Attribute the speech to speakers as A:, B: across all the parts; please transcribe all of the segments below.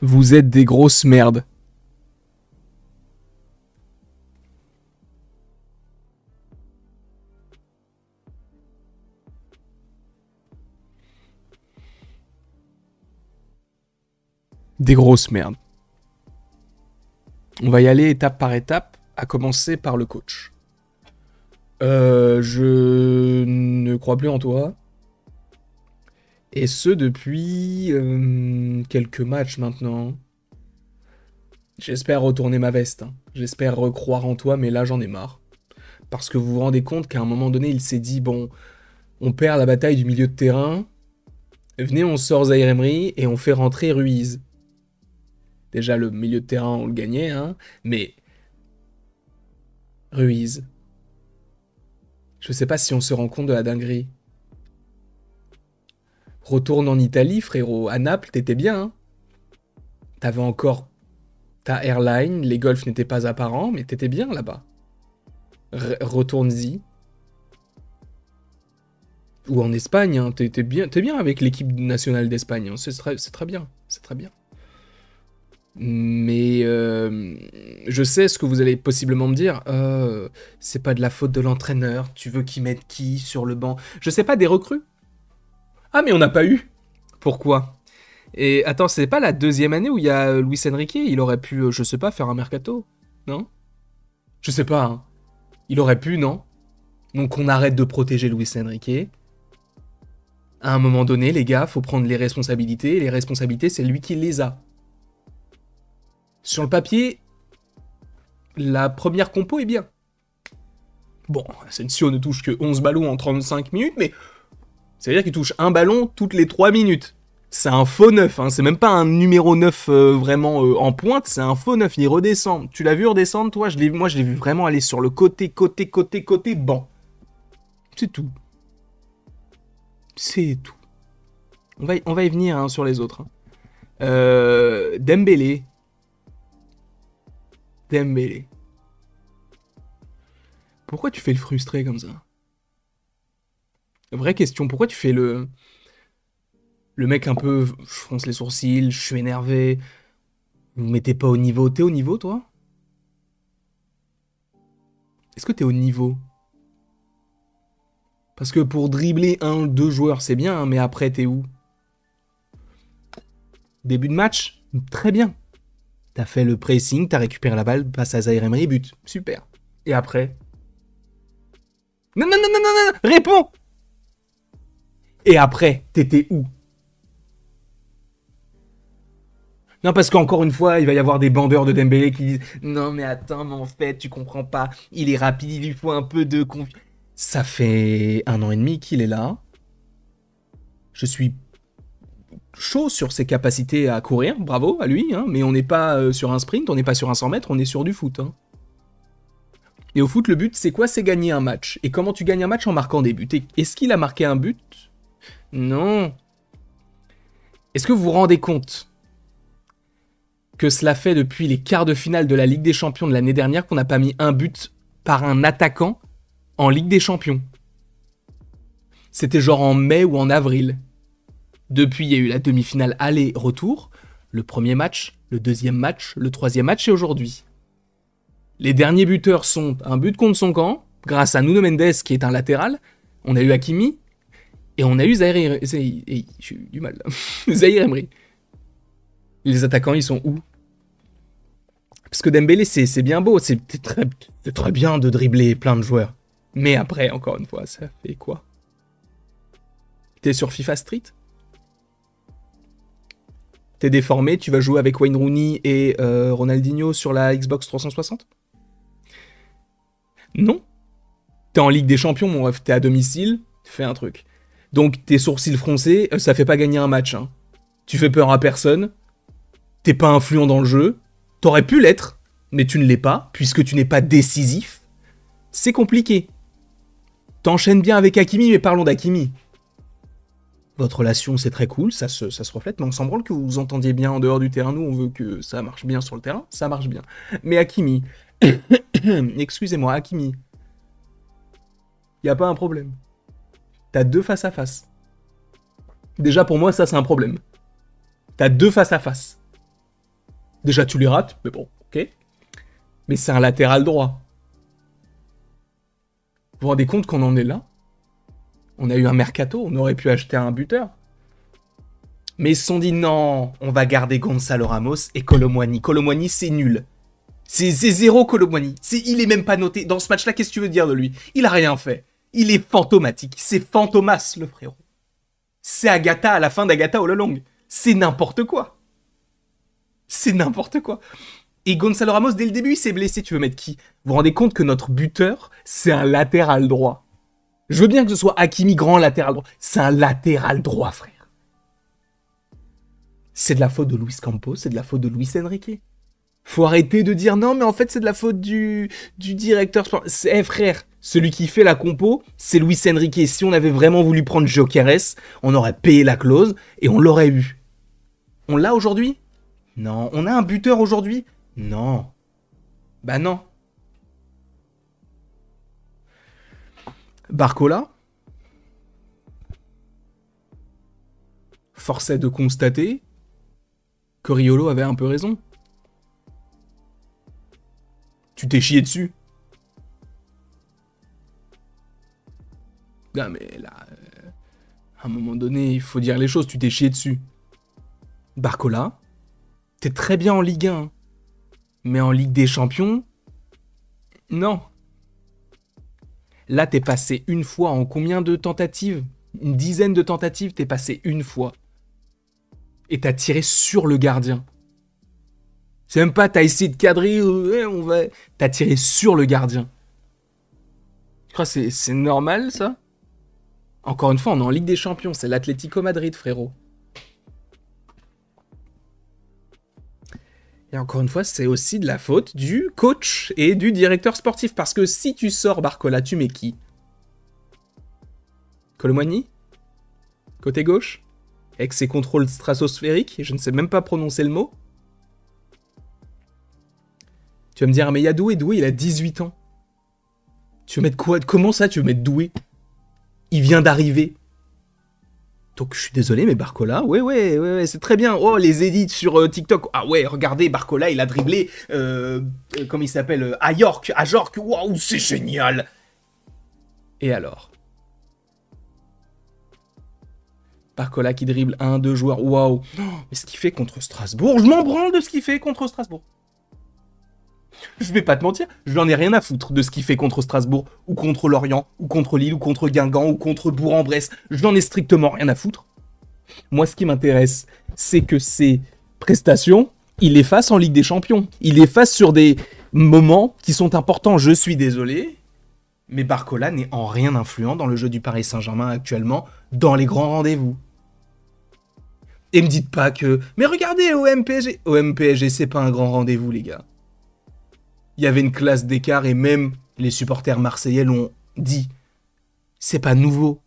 A: Vous êtes des grosses merdes. Des grosses merdes. On va y aller étape par étape, à commencer par le coach. Je ne crois plus en toi. Et ce, depuis quelques matchs maintenant. J'espère retourner ma veste. Hein. J'espère recroire en toi, mais là, j'en ai marre. Parce que vous vous rendez compte qu'à un moment donné, il s'est dit, bon, on perd la bataille du milieu de terrain. Venez, on sort Zaïre Emery et on fait rentrer Ruiz. Déjà, le milieu de terrain, on le gagnait, hein. Mais Ruiz. Je sais pas si on se rend compte de la dinguerie. Retourne en Italie, frérot. À Naples, t'étais bien, hein. T'avais encore ta airline, les golfs n'étaient pas apparents, mais t'étais bien là-bas. Retourne-y. Ou en Espagne, hein. T'es bien avec l'équipe nationale d'Espagne. Hein. C'est très bien. C'est très bien. Mais je sais ce que vous allez possiblement me dire. C'est pas de la faute de l'entraîneur. Tu veux qu'il mette qui sur le banc? Je sais pas, des recrues? Ah, mais on n'a pas eu. Pourquoi? Et attends, c'est pas la deuxième année où il y a Luis Enrique? Il aurait pu, je sais pas, faire un mercato? Non? Je sais pas, hein. Il aurait pu, non? Donc on arrête de protéger Luis Enrique. À un moment donné, les gars, faut prendre les responsabilités. Et les responsabilités, c'est lui qui les a. Sur le papier, la première compo est bien. Bon, Asensio ne touche que 11 ballons en 35 minutes, mais ça veut dire qu'il touche un ballon toutes les 3 minutes. C'est un faux neuf, hein. C'est même pas un numéro 9 vraiment en pointe, c'est un faux neuf, il redescend. Tu l'as vu redescendre, toi? Moi, je l'ai vu vraiment aller sur le côté, banc. C'est tout. C'est tout. On va y venir hein, sur les autres. Hein. Dembélé. Pourquoi tu fais le frustré comme ça? Vraie question, pourquoi tu fais le mec un peu... Je fronce les sourcils, je suis énervé. Vous me mettez pas au niveau. T'es au niveau, toi? Est-ce que t'es au niveau? Parce que pour dribbler 1-2 joueurs, c'est bien, hein, mais après, t'es où? Début de match, très bien. T'as fait le pressing, t'as récupéré la balle, passe à Zaïre Emery, but. Super. Et après? Non, réponds! Et après, t'étais où? Non, parce qu'encore une fois, il va y avoir des bandeurs de Dembélé qui disent « Non, mais attends, mais en fait, tu comprends pas. Il est rapide, il lui faut un peu de confiance. » Ça fait 1 an et demi qu'il est là. Je suis chaud sur ses capacités à courir, bravo à lui, hein, mais on n'est pas sur un sprint, on n'est pas sur un 100 mètres, on est sur du foot. Hein. Et au foot, le but, c'est quoi? C'est gagner un match. Et comment tu gagnes un match? En marquant des buts. Et est-ce qu'il a marqué un but? Non. Est-ce que vous vous rendez compte que cela fait depuis les quarts de finale de la Ligue des Champions de l'année dernière qu'on n'a pas mis un but par un attaquant en Ligue des Champions? C'était genre en mai ou en avril. Depuis, il y a eu la demi-finale aller-retour, le premier match, le deuxième match, le troisième match et aujourd'hui. Les derniers buteurs sont un but contre son camp, grâce à Nuno Mendes qui est un latéral, on a eu Hakimi, et on a eu Zaïre... J'ai eu du mal là. Zaïre Emery. Les attaquants, ils sont où? Parce que Dembélé, c'est bien beau, c'est très bien de dribbler plein de joueurs. Mais après, encore une fois, ça fait quoi? T'es sur FIFA Street? T'es déformé, tu vas jouer avec Wayne Rooney et Ronaldinho sur la Xbox 360? Non. T'es en Ligue des Champions, mon ref, t'es à domicile, fais un truc. Donc tes sourcils froncés, ça fait pas gagner un match. Hein. Tu fais peur à personne, t'es pas influent dans le jeu, t'aurais pu l'être, mais tu ne l'es pas, puisque tu n'es pas décisif. C'est compliqué. T'enchaînes bien avec Hakimi, mais parlons d'Hakimi. Votre relation, c'est très cool, ça se reflète, mais on s'en branle que vous vous entendiez bien en dehors du terrain. Nous, on veut que ça marche bien sur le terrain, ça marche bien. Mais Hakimi, excusez-moi, Hakimi, y a pas un problème. T'as 2 face à face. Déjà, pour moi, ça, c'est un problème. T'as 2 face à face. Déjà, tu les rates, mais bon, ok. Mais c'est un latéral droit. Vous vous rendez compte qu'on en est là? On a eu un mercato, on aurait pu acheter un buteur. Mais ils se sont dit non, on va garder Gonzalo Ramos et Kolo Muani. Kolo Muani, c'est nul. C'est zéro Kolo Muani. Il est même pas noté. Dans ce match-là, qu'est-ce que tu veux dire de lui? Il a rien fait. Il est fantomatique. C'est Fantomas, le frérot. C'est Agatha à la fin d'Agatha all along. C'est n'importe quoi. C'est n'importe quoi. Et Gonzalo Ramos, dès le début, il s'est blessé. Tu veux mettre qui? Vous vous rendez compte que notre buteur, c'est un latéral droit. Je veux bien que ce soit Hakimi, grand latéral droit. C'est un latéral droit, frère. C'est de la faute de Luis Campos, c'est de la faute de Luis Enrique. Faut arrêter de dire non, mais en fait, c'est de la faute du directeur sportif. Frère, celui qui fait la compo, c'est Luis Enrique. Si on avait vraiment voulu prendre Gyökeres, on aurait payé la clause et on l'aurait eu. On l'a aujourd'hui? Non. On a un buteur aujourd'hui? Non. Bah non. Barcola, force est de constater que Riolo avait un peu raison. Tu t'es chié dessus. Non mais là, à un moment donné, il faut dire les choses, tu t'es chié dessus. Barcola, t'es très bien en Ligue 1, mais en Ligue des Champions, non. Là, t'es passé une fois en combien de tentatives? Une dizaine de tentatives, t'es passé une fois. Et t'as tiré sur le gardien. C'est même pas t'as essayé de cadrer, on va... T'as tiré sur le gardien. Tu crois que c'est normal, ça? Encore une fois, on est en Ligue des Champions, c'est l'Atlético Madrid, frérot. Et encore une fois, c'est aussi de la faute du coach et du directeur sportif. Parce que si tu sors Barcola, tu mets qui? Kolo Muani? Côté gauche? Avec ses contrôles stratosphériques, je ne sais même pas prononcer le mot. Tu vas me dire, mais il y a Doué, il a 18 ans. Tu veux mettre quoi? Comment ça, tu veux mettre Doué? Il vient d'arriver. Donc je suis désolé, mais Barcola, ouais, c'est très bien. Oh, les edits sur TikTok. Ah ouais, regardez, Barcola, il a dribblé, comment il s'appelle, à York, waouh, c'est génial. Et alors? Barcola qui dribble 1-2 joueurs, waouh. Mais ce qu'il fait contre Strasbourg, je m'en branle de ce qu'il fait contre Strasbourg. Je vais pas te mentir, je n'en ai rien à foutre de ce qu'il fait contre Strasbourg, ou contre Lorient, ou contre Lille, ou contre Guingamp, ou contre Bourg-en-Bresse. Je n'en ai strictement rien à foutre. Moi, ce qui m'intéresse, c'est que ces prestations, il les fasse en Ligue des Champions. Il les fasse sur des moments qui sont importants. Je suis désolé, mais Barcola n'est en rien influent dans le jeu du Paris Saint-Germain actuellement, dans les grands rendez-vous. Et me dites pas que... Mais regardez, OM-PSG. OM-PSG, c'est pas un grand rendez-vous, les gars. Il y avait une classe d'écart et même les supporters marseillais l'ont dit. C'est pas nouveau.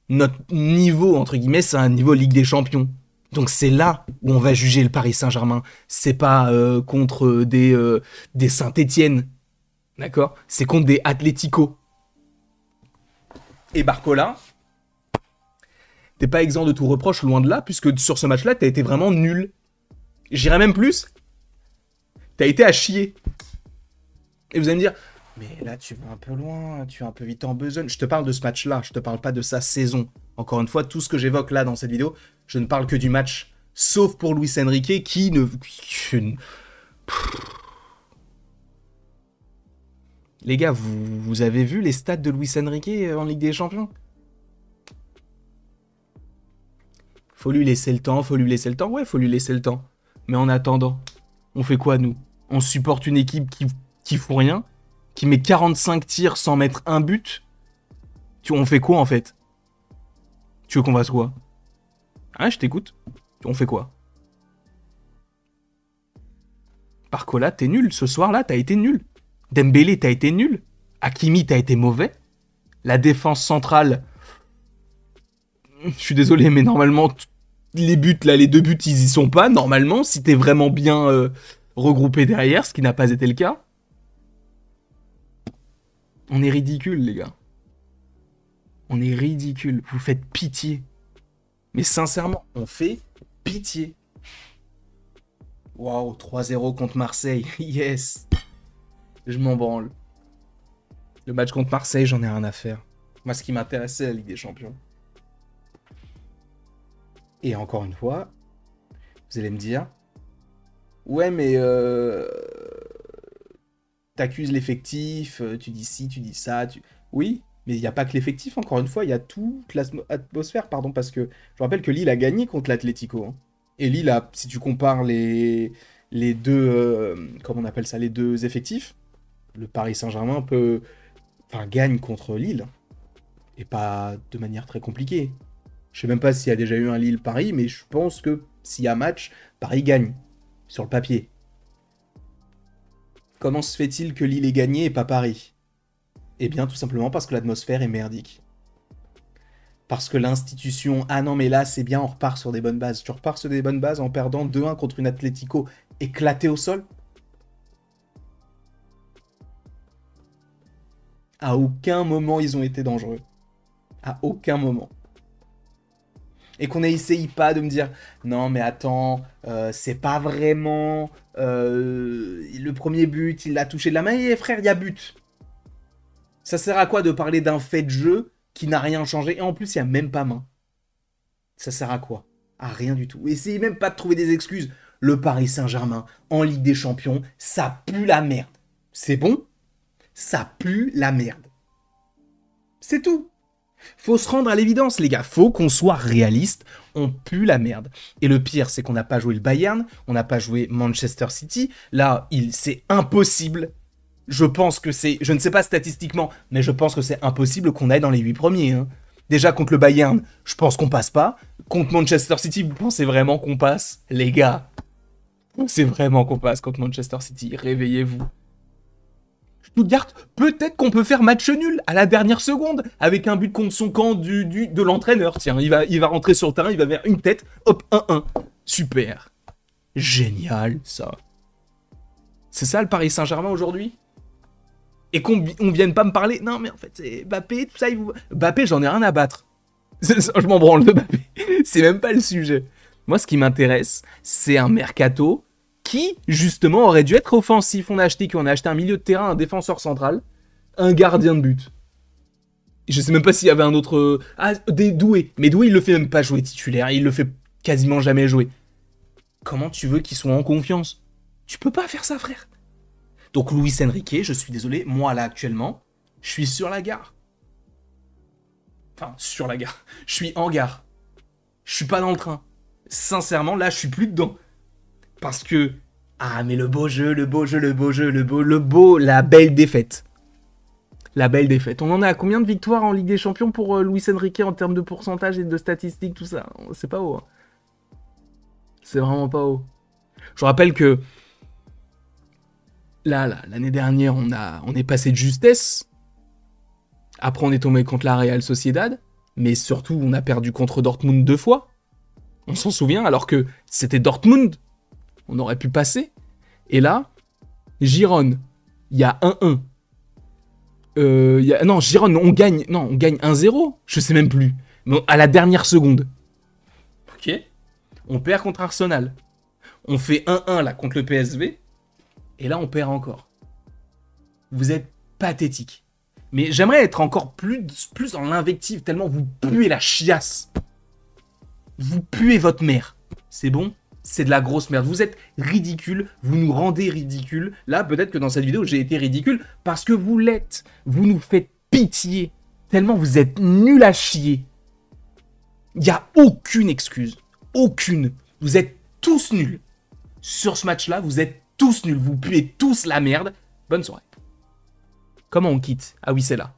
A: Notre niveau, entre guillemets, c'est un niveau Ligue des Champions. Donc c'est là où on va juger le Paris Saint-Germain. C'est pas contre des Saint-Étienne. D'accord? C'est contre des Atlético. Et Barcola, t'es pas exempt de tout reproche, loin de là, puisque sur ce match-là, t'as été vraiment nul. J'irais même plus. T'as été à chier. Et vous allez me dire, mais là tu vas un peu loin, tu vas un peu vite en besogne. Je te parle de ce match-là, je te parle pas de sa saison. Encore une fois, tout ce que j'évoque là dans cette vidéo, je ne parle que du match. Sauf pour Luis Enrique qui ne... Les gars, vous avez vu les stats de Luis Enrique en Ligue des Champions? Faut lui laisser le temps, Ouais, faut lui laisser le temps. Mais en attendant, on fait quoi, nous? On supporte une équipe qui fout rien, qui met 45 tirs sans mettre un but. On fait quoi, en fait? Tu veux qu'on fasse quoi? Ah, je t'écoute. On fait quoi? Barcola, t'es nul. Ce soir-là, t'as été nul. Dembélé, t'as été nul. Hakimi, t'as été mauvais. La défense centrale... Je suis désolé, mais normalement, les buts, là, les 2 buts, ils y sont pas. Normalement, si t'es vraiment bien regroupé derrière, ce qui n'a pas été le cas. On est ridicule, les gars. On est ridicule. Vous faites pitié. Mais sincèrement, on fait pitié. Waouh, 3-0 contre Marseille. Yes. Je m'en branle. Le match contre Marseille, j'en ai rien à faire. Moi, ce qui m'intéresse, c'est la Ligue des Champions. Et encore une fois, vous allez me dire, ouais, mais t'accuses l'effectif, tu dis ci, tu dis ça. Oui, mais il n'y a pas que l'effectif, encore une fois, il y a toute l'atmosphère, pardon, parce que je rappelle que Lille a gagné contre l'Atlético, hein. Et Lille, si tu compares les deux, comment on appelle ça, les deux effectifs, le Paris Saint-Germain gagne contre Lille, et pas de manière très compliquée. Je sais même pas s'il y a déjà eu un Lille-Paris, mais je pense que s'il y a match, Paris gagne, sur le papier. Comment se fait-il que Lille ait gagné et pas Paris? Eh bien, tout simplement parce que l'atmosphère est merdique. Parce que l'institution, ah non mais là c'est bien, on repart sur des bonnes bases. Tu repars sur des bonnes bases en perdant 2-1 contre une Atlético éclatée au sol? À aucun moment ils ont été dangereux. À aucun moment. Et qu'on n'essaye pas de me dire non mais attends, c'est pas vraiment le premier but, il l'a touché de la main et frère, il y a but. Ça sert à quoi de parler d'un fait de jeu qui n'a rien changé et en plus il n'y a même pas main? Ça sert à quoi? À rien du tout. Essayez même pas de trouver des excuses. Le Paris Saint-Germain en Ligue des Champions, ça pue la merde. C'est bon? Ça pue la merde. C'est tout. Faut se rendre à l'évidence, les gars. Faut qu'on soit réaliste. On pue la merde. Et le pire, c'est qu'on n'a pas joué le Bayern, on n'a pas joué Manchester City. Là, c'est impossible. Je pense que c'est... Je ne sais pas statistiquement, mais je pense que c'est impossible qu'on aille dans les 8 premiers. Hein. Déjà, contre le Bayern, je pense qu'on passe pas. Contre Manchester City, vous pensez vraiment qu'on passe? Les gars, c'est vraiment qu'on passe contre Manchester City. Réveillez-vous. Stuttgart, peut-être qu'on peut faire match nul à la dernière seconde avec un but contre son camp de l'entraîneur. Tiens, il va rentrer sur le terrain, il va vers une tête, hop, 1-1. Super. Génial, ça. C'est ça le Paris Saint-Germain aujourd'hui? Et qu'on vienne pas me parler, non mais en fait c'est Mbappé, tout ça, Mbappé, j'en ai rien à battre. Je m'en branle de Mbappé. C'est même pas le sujet. Moi, ce qui m'intéresse, c'est un mercato qui, justement, aurait dû être offensif. On a acheté un milieu de terrain, un défenseur central, un gardien de but. Je sais même pas s'il y avait un autre... Doué. Mais Doué, il le fait même pas jouer titulaire. Il le fait quasiment jamais jouer. Comment tu veux qu'ils soient en confiance? Tu peux pas faire ça, frère. Donc, Luis Enrique, je suis désolé, moi, là, actuellement, je suis sur la gare. Enfin, sur la gare. Je suis en gare. Je suis pas dans le train. Sincèrement, là, je suis plus dedans. Parce que... Ah, mais le beau jeu, le beau jeu, le beau jeu, la belle défaite. La belle défaite. On en est à combien de victoires en Ligue des Champions pour Luis Enrique en termes de pourcentage et de statistiques, tout ça? C'est pas haut. Hein. C'est vraiment pas haut. Je rappelle que... Là, l'année dernière, on est passé de justesse. Après, on est tombé contre la Real Sociedad. Mais surtout, on a perdu contre Dortmund 2 fois. On s'en souvient, alors que c'était Dortmund. On aurait pu passer. Et là, Girone, il y a 1-1. Non, Girone, on gagne 1-0. Je sais même plus. Mais à la dernière seconde. Ok. On perd contre Arsenal. On fait 1-1 là contre le PSV. Et là, on perd encore. Vous êtes pathétique. Mais j'aimerais être encore plus dans l'invective, tellement vous puez la chiasse. Vous puez votre mère. C'est bon? C'est de la grosse merde. Vous êtes ridicule, vous nous rendez ridicule. Là, peut-être que dans cette vidéo, j'ai été ridicule parce que vous l'êtes. Vous nous faites pitié. Tellement vous êtes nuls à chier. Il n'y a aucune excuse. Aucune. Vous êtes tous nuls. Sur ce match-là, vous êtes tous nuls. Vous puez tous la merde. Bonne soirée. Comment on quitte? Ah oui, c'est là.